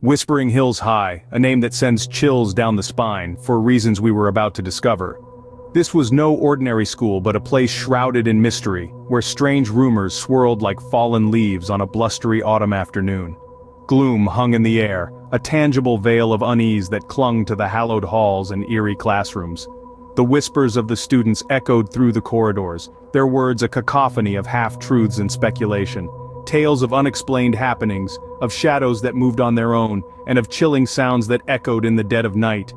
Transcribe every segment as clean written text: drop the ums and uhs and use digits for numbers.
Whispering Hills High, a name that sends chills down the spine, for reasons we were about to discover. This was no ordinary school but a place shrouded in mystery, where strange rumors swirled like fallen leaves on a blustery autumn afternoon. Gloom hung in the air, a tangible veil of unease that clung to the hallowed halls and eerie classrooms. The whispers of the students echoed through the corridors, their words a cacophony of half-truths and speculation. Tales of unexplained happenings, of shadows that moved on their own, and of chilling sounds that echoed in the dead of night.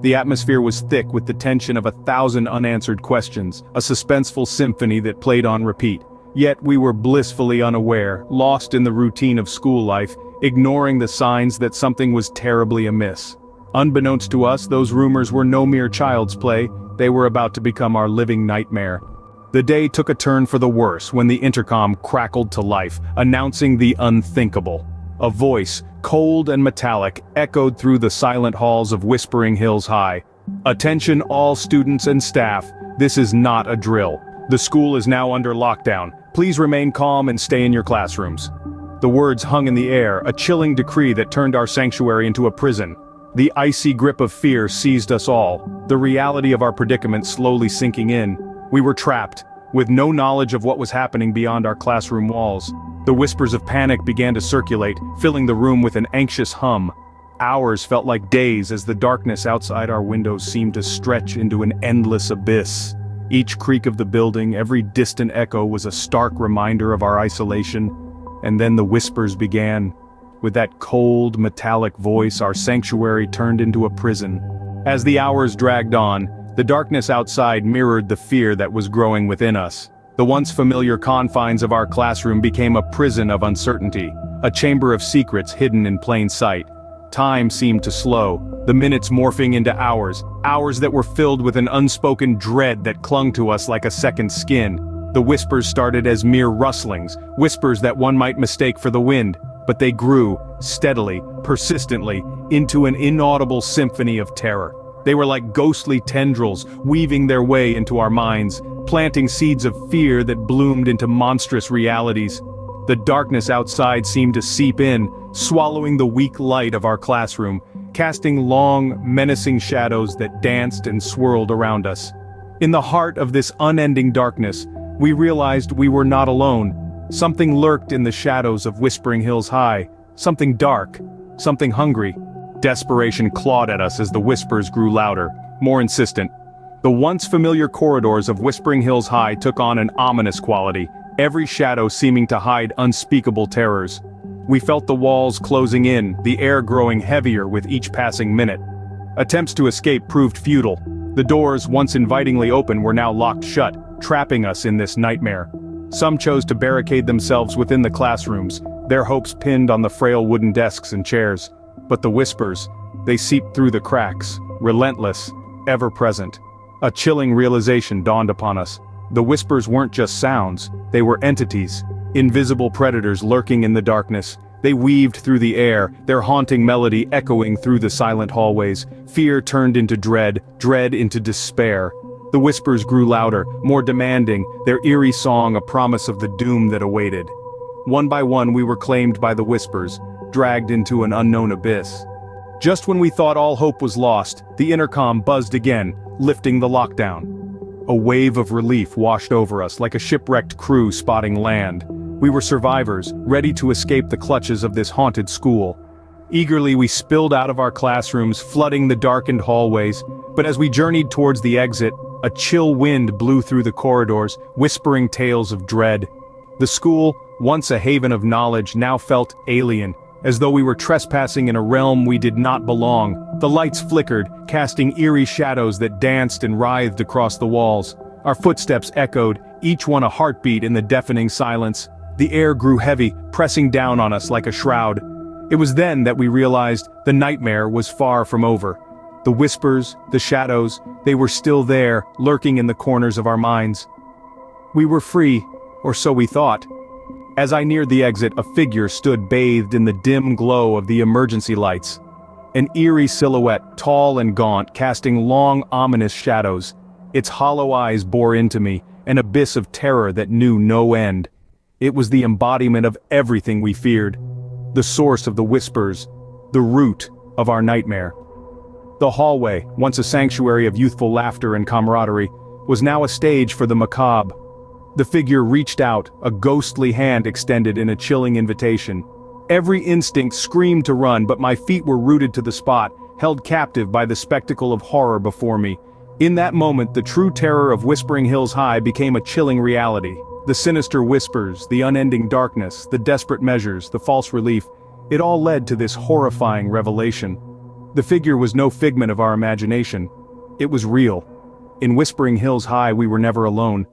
The atmosphere was thick with the tension of 1,000 unanswered questions, a suspenseful symphony that played on repeat. Yet we were blissfully unaware, lost in the routine of school life, ignoring the signs that something was terribly amiss. Unbeknownst to us, those rumors were no mere child's play, they were about to become our living nightmare. The day took a turn for the worse when the intercom crackled to life, announcing the unthinkable. A voice, cold and metallic, echoed through the silent halls of Whispering Hills High. "Attention all students and staff, this is not a drill. The school is now under lockdown. Please remain calm and stay in your classrooms." The words hung in the air, a chilling decree that turned our sanctuary into a prison. The icy grip of fear seized us all, the reality of our predicament slowly sinking in. We were trapped, with no knowledge of what was happening beyond our classroom walls. The whispers of panic began to circulate, filling the room with an anxious hum. Hours felt like days as the darkness outside our windows seemed to stretch into an endless abyss. Each creak of the building, every distant echo was a stark reminder of our isolation. And then the whispers began. With that cold, metallic voice, our sanctuary turned into a prison. As the hours dragged on, the darkness outside mirrored the fear that was growing within us. The once familiar confines of our classroom became a prison of uncertainty, a chamber of secrets hidden in plain sight. Time seemed to slow, the minutes morphing into hours, hours that were filled with an unspoken dread that clung to us like a second skin. The whispers started as mere rustlings, whispers that one might mistake for the wind, but they grew, steadily, persistently, into an inaudible symphony of terror. They were like ghostly tendrils, weaving their way into our minds, planting seeds of fear that bloomed into monstrous realities. The darkness outside seemed to seep in, swallowing the weak light of our classroom, casting long, menacing shadows that danced and swirled around us. In the heart of this unending darkness, we realized we were not alone. Something lurked in the shadows of Whispering Hills High, something dark, something hungry. Desperation clawed at us as the whispers grew louder, more insistent. The once familiar corridors of Whispering Hills High took on an ominous quality, every shadow seeming to hide unspeakable terrors. We felt the walls closing in, the air growing heavier with each passing minute. Attempts to escape proved futile. The doors, once invitingly open, were now locked shut, trapping us in this nightmare. Some chose to barricade themselves within the classrooms, their hopes pinned on the frail wooden desks and chairs. But the whispers, they seeped through the cracks, relentless, ever-present. A chilling realization dawned upon us. The whispers weren't just sounds, they were entities, invisible predators lurking in the darkness. They weaved through the air, their haunting melody echoing through the silent hallways. Fear turned into dread, dread into despair. The whispers grew louder, more demanding, their eerie song a promise of the doom that awaited. One by one we were claimed by the whispers, dragged into an unknown abyss. Just when we thought all hope was lost, the intercom buzzed again, lifting the lockdown. A wave of relief washed over us like a shipwrecked crew spotting land. We were survivors, ready to escape the clutches of this haunted school. Eagerly we spilled out of our classrooms, flooding the darkened hallways, but as we journeyed towards the exit, a chill wind blew through the corridors, whispering tales of dread. The school, once a haven of knowledge, now felt alien, as though we were trespassing in a realm we did not belong. The lights flickered, casting eerie shadows that danced and writhed across the walls. Our footsteps echoed, each one a heartbeat in the deafening silence. The air grew heavy, pressing down on us like a shroud. It was then that we realized the nightmare was far from over. The whispers, the shadows, they were still there, lurking in the corners of our minds. We were free, or so we thought. As I neared the exit, a figure stood bathed in the dim glow of the emergency lights. An eerie silhouette, tall and gaunt, casting long, ominous shadows. Its hollow eyes bore into me, an abyss of terror that knew no end. It was the embodiment of everything we feared. The source of the whispers, the root of our nightmare. The hallway, once a sanctuary of youthful laughter and camaraderie, was now a stage for the macabre. The figure reached out, a ghostly hand extended in a chilling invitation. Every instinct screamed to run, but my feet were rooted to the spot, held captive by the spectacle of horror before me. In that moment, the true terror of Whispering Hills High became a chilling reality. The sinister whispers, the unending darkness, the desperate measures, the false relief, it all led to this horrifying revelation. The figure was no figment of our imagination. It was real. In Whispering Hills High, we were never alone.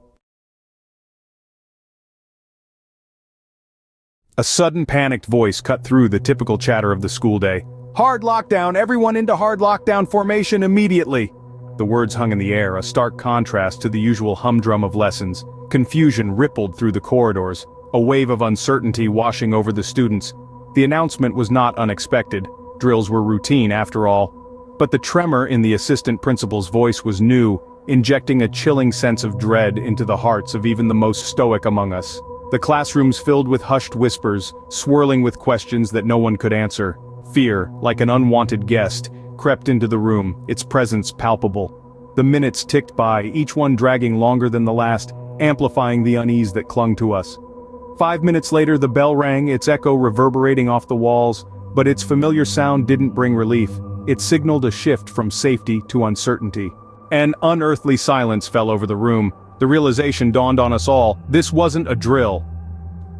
A sudden panicked voice cut through the typical chatter of the school day. "Hard lockdown, everyone into hard lockdown formation immediately!" The words hung in the air, a stark contrast to the usual humdrum of lessons. Confusion rippled through the corridors, a wave of uncertainty washing over the students. The announcement was not unexpected. Drills were routine after all. But the tremor in the assistant principal's voice was new, injecting a chilling sense of dread into the hearts of even the most stoic among us. The classrooms filled with hushed whispers, swirling with questions that no one could answer. Fear, like an unwanted guest, crept into the room, its presence palpable. The minutes ticked by, each one dragging longer than the last, amplifying the unease that clung to us. 5 minutes later the bell rang, its echo reverberating off the walls, but its familiar sound didn't bring relief. It signaled a shift from safety to uncertainty. An unearthly silence fell over the room. The realization dawned on us all, this wasn't a drill.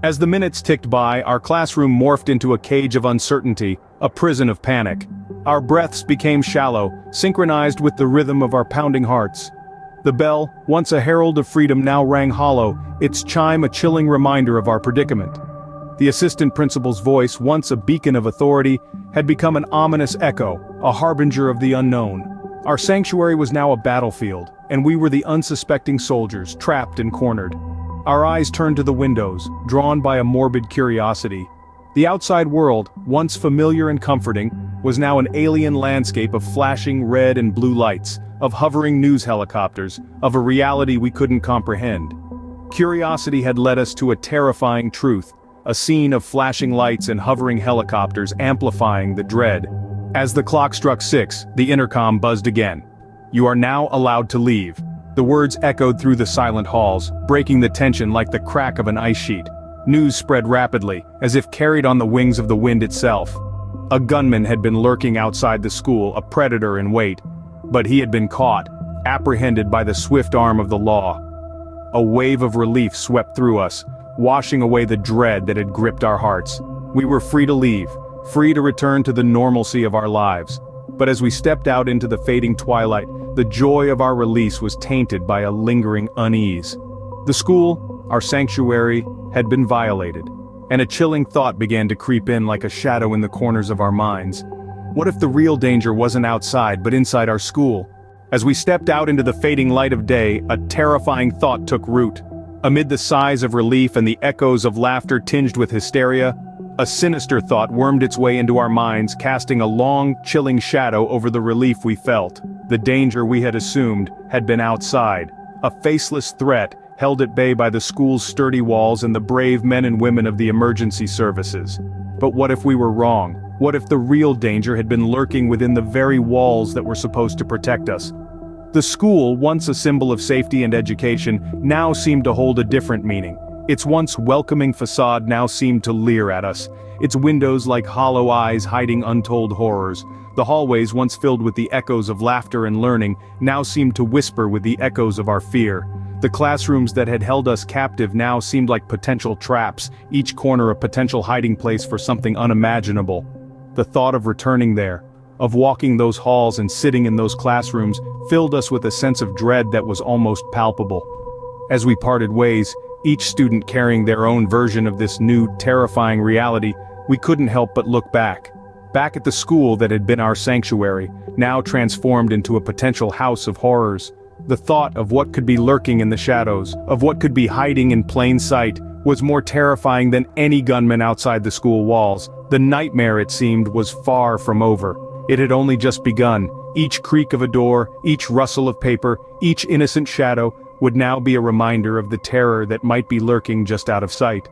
As the minutes ticked by, our classroom morphed into a cage of uncertainty, a prison of panic. Our breaths became shallow, synchronized with the rhythm of our pounding hearts. The bell, once a herald of freedom, now rang hollow, its chime a chilling reminder of our predicament. The assistant principal's voice, once a beacon of authority, had become an ominous echo, a harbinger of the unknown. Our sanctuary was now a battlefield, and we were the unsuspecting soldiers, trapped and cornered. Our eyes turned to the windows, drawn by a morbid curiosity. The outside world, once familiar and comforting, was now an alien landscape of flashing red and blue lights, of hovering news helicopters, of a reality we couldn't comprehend. Curiosity had led us to a terrifying truth, a scene of flashing lights and hovering helicopters amplifying the dread. As the clock struck 6, the intercom buzzed again. "You are now allowed to leave." The words echoed through the silent halls, breaking the tension like the crack of an ice sheet. News spread rapidly, as if carried on the wings of the wind itself. A gunman had been lurking outside the school, a predator in wait. But he had been caught, apprehended by the swift arm of the law. A wave of relief swept through us, washing away the dread that had gripped our hearts. We were free to leave, free to return to the normalcy of our lives. But as we stepped out into the fading twilight, the joy of our release was tainted by a lingering unease. The school, our sanctuary, had been violated, and a chilling thought began to creep in like a shadow in the corners of our minds. What if the real danger wasn't outside but inside our school? As we stepped out into the fading light of day, a terrifying thought took root. Amid the sighs of relief and the echoes of laughter tinged with hysteria, a sinister thought wormed its way into our minds, casting a long, chilling shadow over the relief we felt. The danger we had assumed had been outside, a faceless threat held at bay by the school's sturdy walls and the brave men and women of the emergency services. But what if we were wrong? What if the real danger had been lurking within the very walls that were supposed to protect us? The school, once a symbol of safety and education, now seemed to hold a different meaning. Its once welcoming facade now seemed to leer at us, its windows like hollow eyes hiding untold horrors. The hallways, once filled with the echoes of laughter and learning, now seemed to whisper with the echoes of our fear. The classrooms that had held us captive now seemed like potential traps, each corner a potential hiding place for something unimaginable. The thought of returning there, of walking those halls and sitting in those classrooms, filled us with a sense of dread that was almost palpable. As we parted ways, each student carrying their own version of this new, terrifying reality, we couldn't help but look back. Back at the school that had been our sanctuary, now transformed into a potential house of horrors. The thought of what could be lurking in the shadows, of what could be hiding in plain sight, was more terrifying than any gunman outside the school walls. The nightmare, it seemed, was far from over. It had only just begun. Each creak of a door, each rustle of paper, each innocent shadow, would now be a reminder of the terror that might be lurking just out of sight.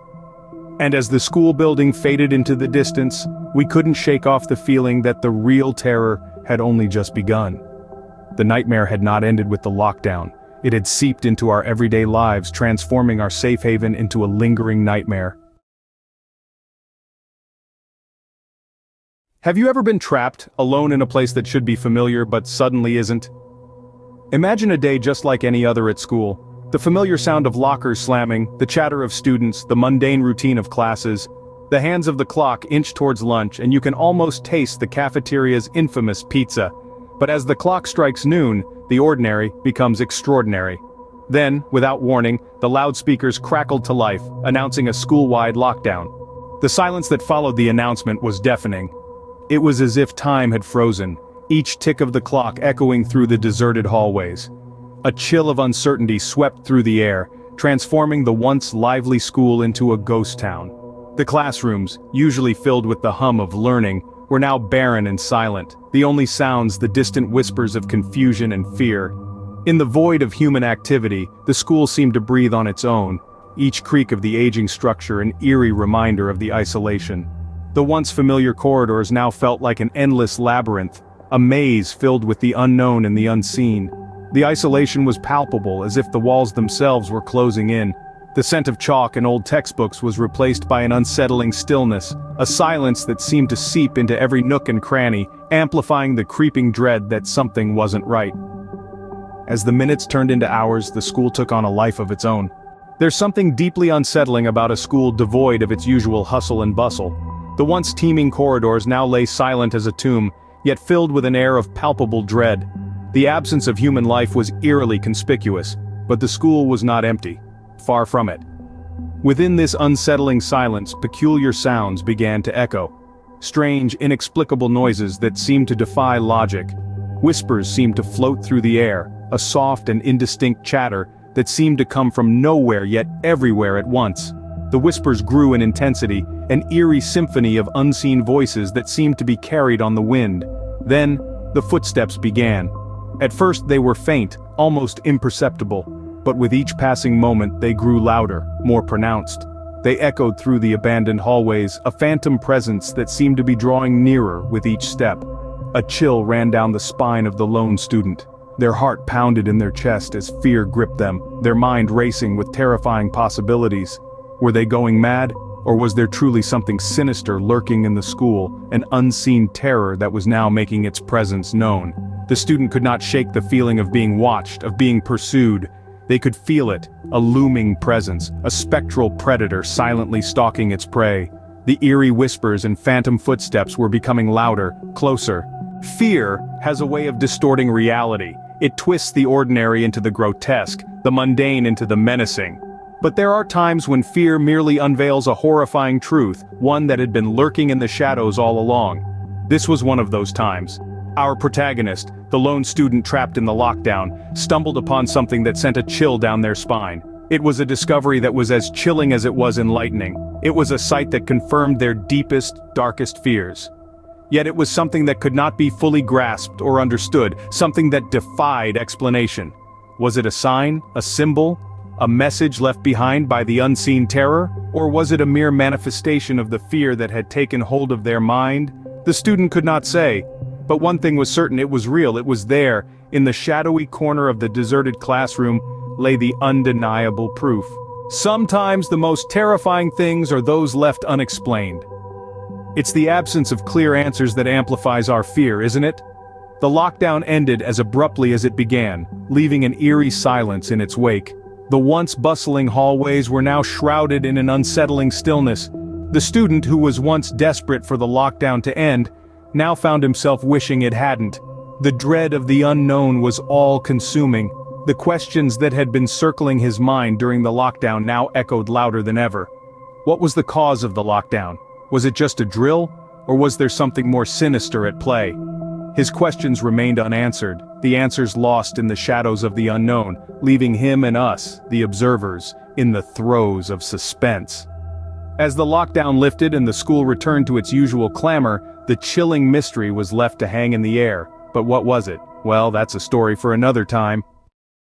And as the school building faded into the distance, we couldn't shake off the feeling that the real terror had only just begun. The nightmare had not ended with the lockdown. It had seeped into our everyday lives, transforming our safe haven into a lingering nightmare. Have you ever been trapped, alone in a place that should be familiar but suddenly isn't? Imagine a day just like any other at school. The familiar sound of lockers slamming, the chatter of students, the mundane routine of classes. The hands of the clock inch towards lunch, and you can almost taste the cafeteria's infamous pizza. But as the clock strikes noon, the ordinary becomes extraordinary. Then, without warning, the loudspeakers crackled to life, announcing a school-wide lockdown. The silence that followed the announcement was deafening. It was as if time had frozen, each tick of the clock echoing through the deserted hallways. A chill of uncertainty swept through the air, transforming the once lively school into a ghost town. The classrooms, usually filled with the hum of learning, were now barren and silent, the only sounds the distant whispers of confusion and fear. In the void of human activity, the school seemed to breathe on its own, each creak of the aging structure an eerie reminder of the isolation. The once familiar corridors now felt like an endless labyrinth, a maze filled with the unknown and the unseen. The isolation was palpable, as if the walls themselves were closing in. The scent of chalk and old textbooks was replaced by an unsettling stillness, a silence that seemed to seep into every nook and cranny, amplifying the creeping dread that something wasn't right. As the minutes turned into hours, the school took on a life of its own. There's something deeply unsettling about a school devoid of its usual hustle and bustle. The once teeming corridors now lay silent as a tomb, yet filled with an air of palpable dread. The absence of human life was eerily conspicuous, but the school was not empty. Far from it. Within this unsettling silence, peculiar sounds began to echo. Strange, inexplicable noises that seemed to defy logic. Whispers seemed to float through the air, a soft and indistinct chatter that seemed to come from nowhere yet everywhere at once. The whispers grew in intensity, an eerie symphony of unseen voices that seemed to be carried on the wind. Then, the footsteps began. At first they were faint, almost imperceptible, but with each passing moment they grew louder, more pronounced. They echoed through the abandoned hallways, a phantom presence that seemed to be drawing nearer with each step. A chill ran down the spine of the lone student. Their heart pounded in their chest as fear gripped them, their mind racing with terrifying possibilities. Were they going mad, or was there truly something sinister lurking in the school, an unseen terror that was now making its presence known? The student could not shake the feeling of being watched, of being pursued. They could feel it, a looming presence, a spectral predator silently stalking its prey. The eerie whispers and phantom footsteps were becoming louder, closer. Fear has a way of distorting reality. It twists the ordinary into the grotesque, the mundane into the menacing. But there are times when fear merely unveils a horrifying truth, one that had been lurking in the shadows all along. This was one of those times. Our protagonist, the lone student trapped in the lockdown, stumbled upon something that sent a chill down their spine. It was a discovery that was as chilling as it was enlightening. It was a sight that confirmed their deepest, darkest fears. Yet it was something that could not be fully grasped or understood, something that defied explanation. Was it a sign, a symbol, a message left behind by the unseen terror? Or was it a mere manifestation of the fear that had taken hold of their mind? The student could not say. But one thing was certain, it was real, it was there. In the shadowy corner of the deserted classroom lay the undeniable proof. Sometimes the most terrifying things are those left unexplained. It's the absence of clear answers that amplifies our fear, isn't it? The lockdown ended as abruptly as it began, leaving an eerie silence in its wake. The once bustling hallways were now shrouded in an unsettling stillness. The student who was once desperate for the lockdown to end now found himself wishing it hadn't. The dread of the unknown was all-consuming. The questions that had been circling his mind during the lockdown now echoed louder than ever. What was the cause of the lockdown? Was it just a drill, or was there something more sinister at play? His questions remained unanswered, the answers lost in the shadows of the unknown, leaving him and us, the observers, in the throes of suspense. As the lockdown lifted and the school returned to its usual clamor, the chilling mystery was left to hang in the air. But what was it? Well, that's a story for another time.